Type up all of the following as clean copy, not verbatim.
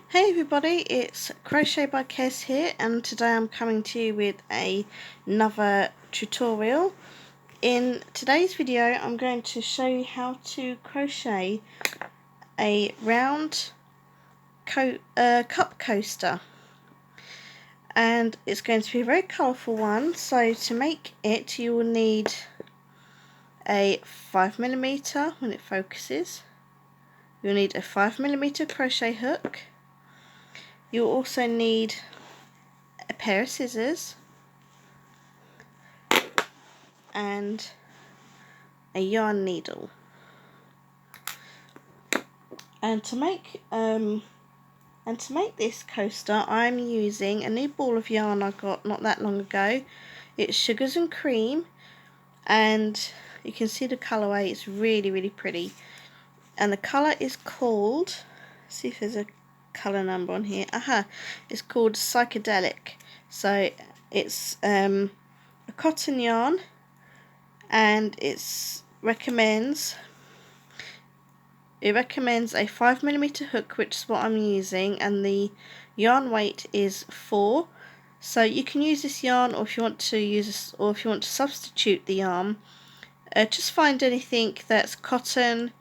Hey everybody, it's Crochet by Kes here, and today I'm coming to you with another tutorial. In today's video I'm going to show you how to crochet a round cup coaster, and it's going to be a very colourful one. So to make it you will need a 5mm when it focuses. You'll need a 5mm crochet hook. You'll also need a pair of scissors and a yarn needle. And to make this coaster, I'm using a new ball of yarn I got not that long ago. It's Sugars and Cream, and you can see the colourway. It's really pretty, and the colour is called, see if there's a colour number on here. It's called Psychedelic. So it's a cotton yarn, and it recommends a 5mm hook, which is what I'm using, and the yarn weight is 4. So you can use this yarn, or if you want to substitute the yarn, just find anything that's cotton,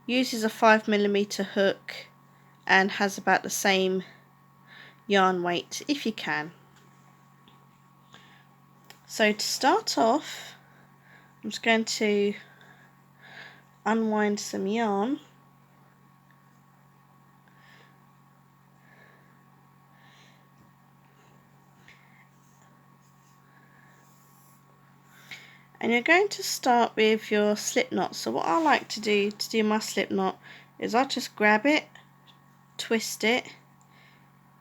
uses a 5mm hook, and has about the same yarn weight if you can. So to start off, I'm just going to unwind some yarn. And you're going to start with your slip knot. So what I like to do my slip knot is I just grab it, twist it,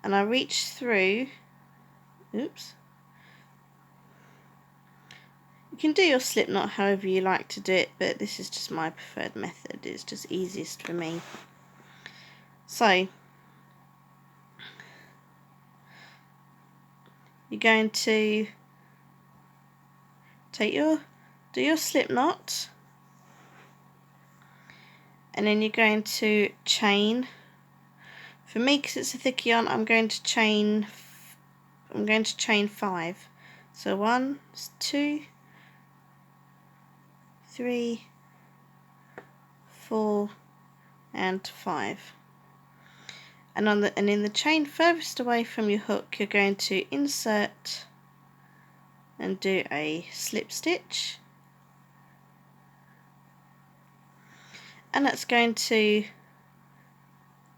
and I reach through. Oops. You can do your slip knot however you like to do it, but this is just my preferred method. It's just easiest for me. So you're going to do your slip knot, and then you're going to chain. For me, because it's a thick yarn, I'm going to chain 5. So 1, 2, 3, 4, and 5. And in the chain furthest away from your hook, you're going to insert and do a slip stitch, and that's going to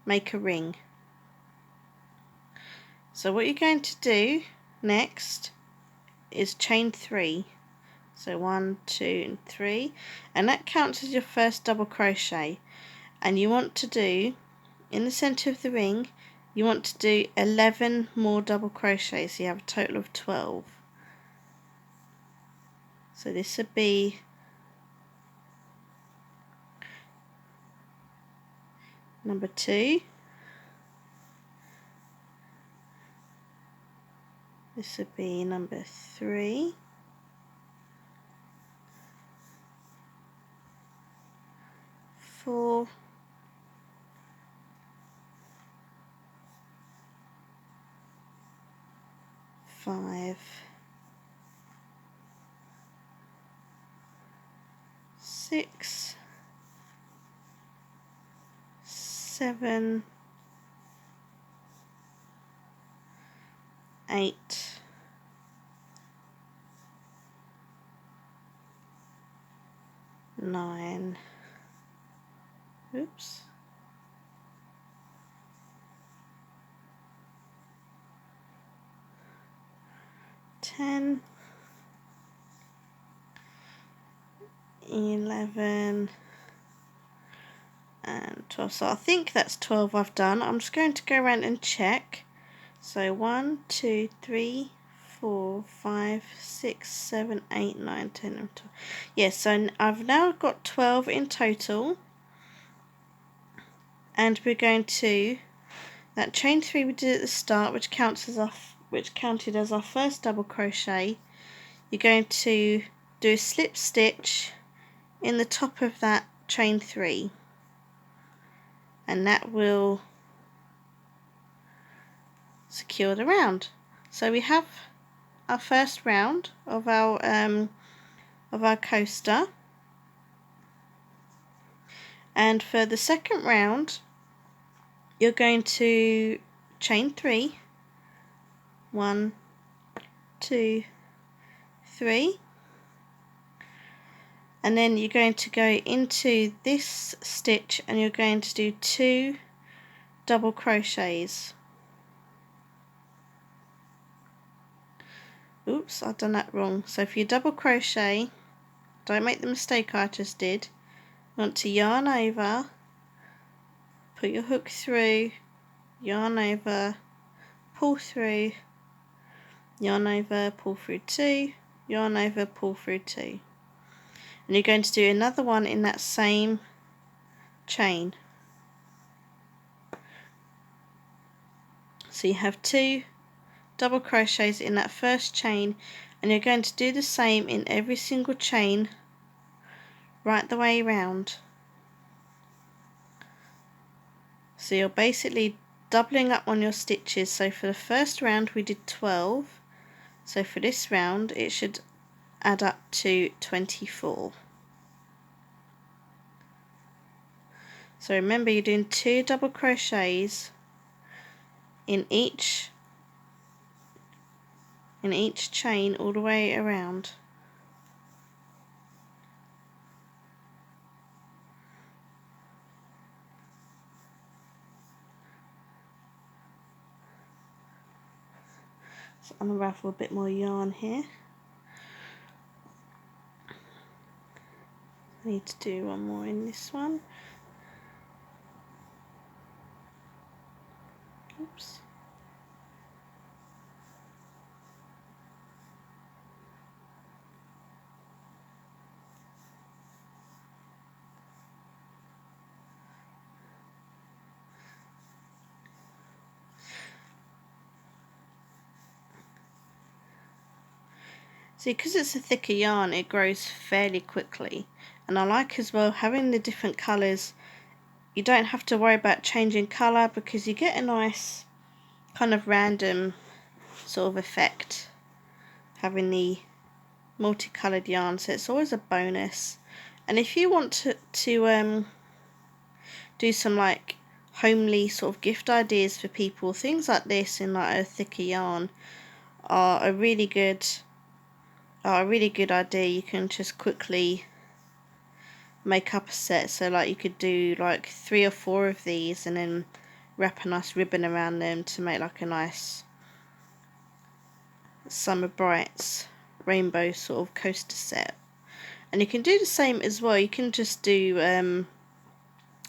make a ring. So what you're going to do next is chain 3. So 1, 2, and 3, and that counts as your first double crochet. And you want to do, in the center of the ring, you want to do 11 more double crochets, so you have a total of 12. So this would be number 2, this would be number 3, four, 5, 6, 7, 8, 9, oops, 10, 11, and 12. So I think that's 12 I've done. I'm just going to go around and check. So 1, 2, 3, 4, 5, 6, 7, 8, 9, 10, and 12. Yes, so I've now got 12 in total. And we're going to, that chain 3 we did at the start, which counted as our first double crochet, you're going to do a slip stitch in the top of that chain 3, and that will secured around. So we have our first round of our coaster, and for the second round you're going to chain 3, 1, 2, 3, and then you're going to go into this stitch and you're going to do 2 double crochets. Oops, I've done that wrong. So if you double crochet, don't make the mistake I just did. You want to yarn over, put your hook through, yarn over, pull through, yarn over, pull through 2, yarn over, pull through 2. And you're going to do another one in that same chain. So you have 2 double crochets in that first chain, and you're going to do the same in every single chain right the way around. So you're basically doubling up on your stitches. So for the first round we did 12, so for this round it should add up to 24. So remember, you're doing 2 double crochets in each chain all the way around. So unravel a bit more yarn here. I need to do one more in this one. Oops. See, because it's a thicker yarn, it grows fairly quickly. And I like as well having the different colours. You don't have to worry about changing colour because you get a nice kind of random sort of effect having the multicoloured yarn, so it's always a bonus. And if you want to do some like homely sort of gift ideas for people, things like this in like a thicker yarn are a really good idea. You can just quickly make up a set. So like you could do like 3 or 4 of these and then wrap a nice ribbon around them to make like a nice Summer Brights rainbow sort of coaster set. And you can do the same as well. You can just do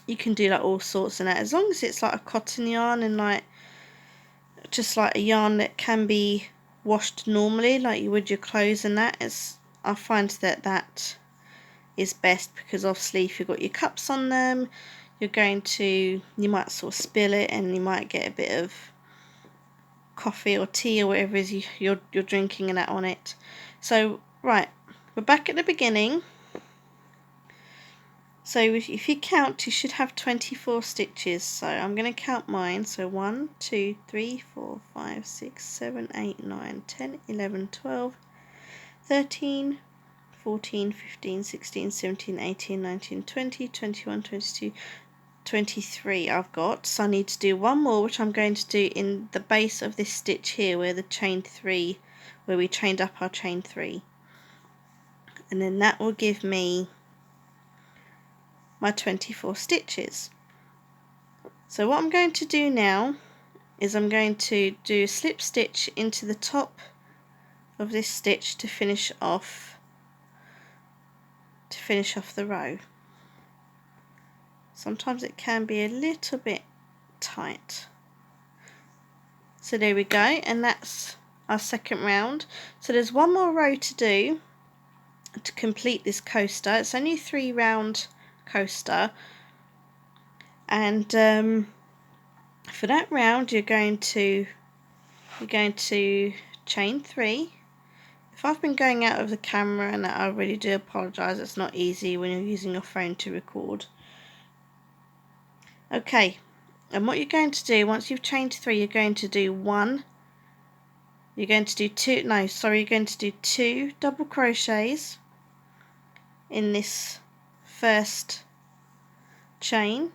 like all sorts and that, as long as it's like a cotton yarn and like just like a yarn that can be washed normally like you would your clothes and that. I find that is best, because obviously if you've got your cups on them, you might sort of spill it and you might get a bit of coffee or tea or whatever it is you're drinking and that on it. So right, we're back at the beginning. So if you count, you should have 24 stitches. So I'm going to count mine. So 1, 2, 3, 4, 5, 6, 7, 8, 9, 10, 11, 12, 13, 14, 15, 16, 17, 18, 19, 20, 21, 22, 23 I've got. So I need to do one more, which I'm going to do in the base of this stitch here where we chained up our chain 3. And then that will give me my 24 stitches. So what I'm going to do now is I'm going to do a slip stitch into the top of this stitch to finish off the row. Sometimes it can be a little bit tight. So there we go, and that's our second round. So there's one more row to do to complete this coaster. It's only a 3-round coaster, and for that round you're going to chain 3. If I've been going out of the camera, and I really do apologise, it's not easy when you're using your phone to record. Okay, And what you're going to do, once you've chained 3, you're going to do 1, you're going to do 2, no, sorry, you're going to do 2 double crochets in this first chain.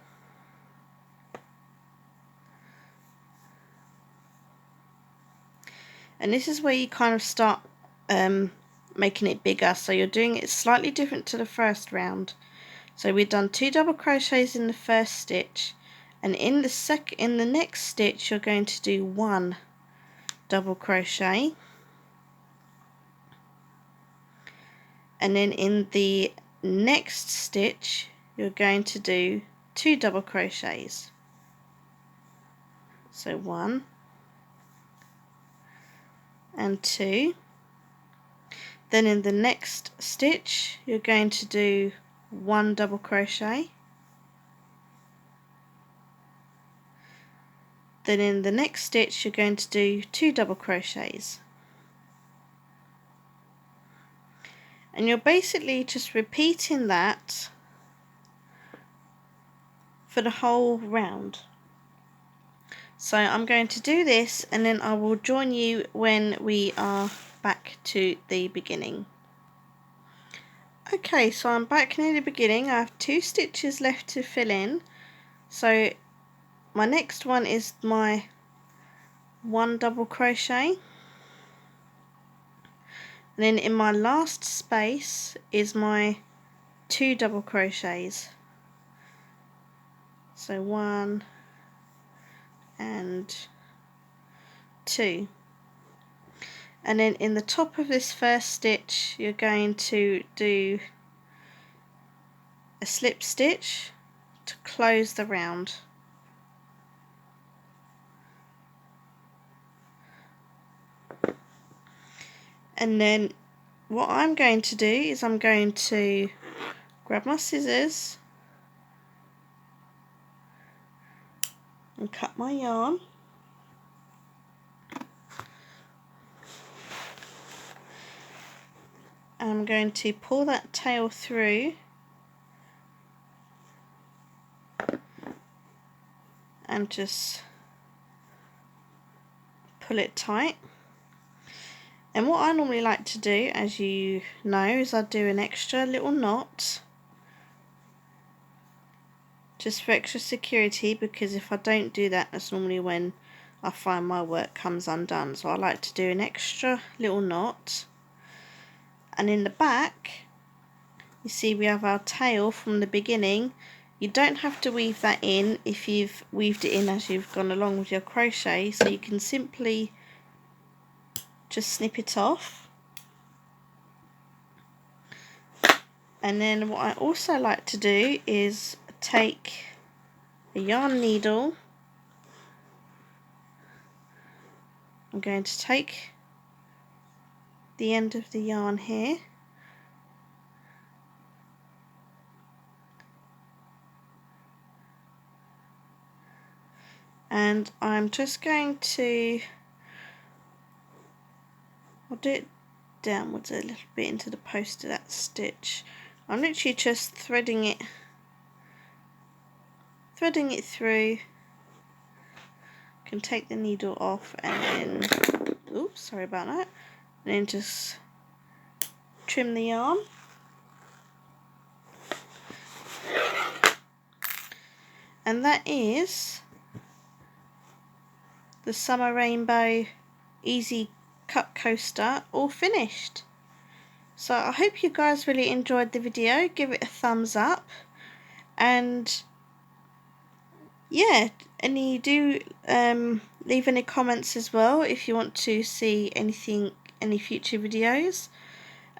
And this is where you kind of start making it bigger, so you're doing it slightly different to the first round. So we've done 2 double crochets in the first stitch, and in the next stitch you're going to do 1 double crochet, and then in the next stitch you're going to do 2 double crochets. So 1 and 2. Then in the next stitch you're going to do 1 double crochet. Then in the next stitch you're going to do 2 double crochets. And you're basically just repeating that for the whole round. So I'm going to do this, and then I will join you when we are back to the beginning. Okay, so I'm back near the beginning. I have 2 stitches left to fill in. So my next one is my 1 double crochet. And then in my last space is my 2 double crochets. So 1 and 2. And then in the top of this first stitch you're going to do a slip stitch to close the round. And then what I'm going to do is I'm going to grab my scissors and cut my yarn. And I'm going to pull that tail through and just pull it tight. And what I normally like to do, as you know, is I do an extra little knot just for extra security, because if I don't do that, that's normally when I find my work comes undone. So I like to do an extra little knot. And in the back, you see we have our tail from the beginning. You don't have to weave that in if you've weaved it in as you've gone along with your crochet, so you can simply just snip it off. And then what I also like to do is take a yarn needle. I'm going to take the end of the yarn here, and I'm just going to, I'll do it downwards a little bit into the post of that stitch. I'm literally just threading it through. Can take the needle off and then, oops, sorry about that, and then just trim the yarn. And that is the Summer Rainbow Easy Cut Coaster all finished. So I hope you guys really enjoyed the video. Give it a thumbs up, and yeah, and you do leave any comments as well if you want to see anything, any future videos,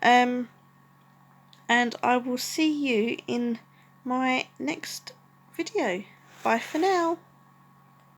and I will see you in my next video. Bye for now.